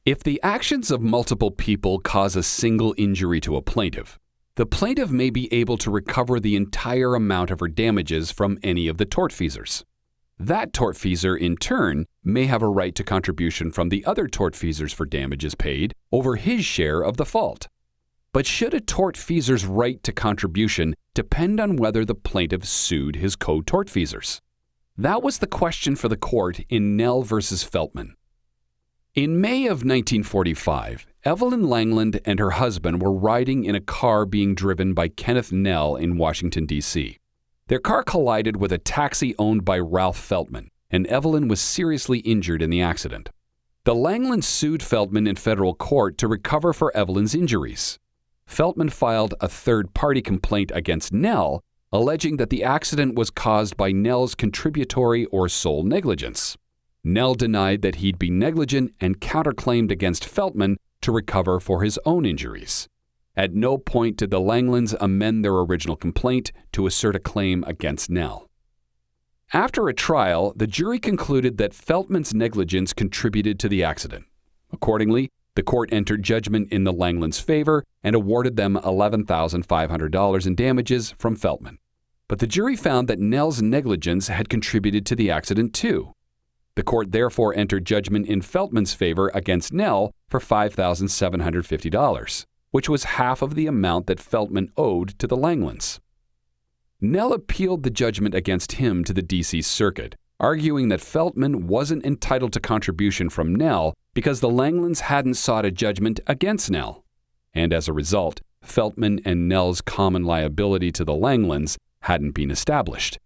If the actions of multiple people cause a single injury to a plaintiff, the plaintiff may be able to recover the entire amount of her damages from any of the tortfeasors. That tortfeasor, in turn, may have a right to contribution from the other tortfeasors for damages paid over his share of the fault. But should a tortfeasor's right to contribution depend on whether the plaintiff sued his co-tortfeasors? That was the question for the court in Knell v. Feltman. In May of 1945, Evelyn Langland and her husband were riding in a car being driven by Kenneth Knell in Washington, D.C. Their car collided with a taxi owned by Ralph Feltman, and Evelyn was seriously injured in the accident. The Langlands sued Feltman in federal court to recover for Evelyn's injuries. Feltman filed a third-party complaint against Knell, alleging that the accident was caused by Knell's contributory or sole negligence. Knell denied that he'd be negligent and counterclaimed against Feltman to recover for his own injuries. At no point did the Langlands amend their original complaint to assert a claim against Knell. After a trial, the jury concluded that Feltman's negligence contributed to the accident. Accordingly, the court entered judgment in the Langlands' favor and awarded them $11,500 in damages from Feltman. But the jury found that Knell's negligence had contributed to the accident too. The court therefore entered judgment in Feltman's favor against Knell for $5,750, which was half of the amount that Feltman owed to the Langlands. Knell appealed the judgment against him to the D.C. Circuit, arguing that Feltman wasn't entitled to contribution from Knell because the Langlands hadn't sought a judgment against Knell. And as a result, Feltman and Knell's common liability to the Langlands hadn't been established.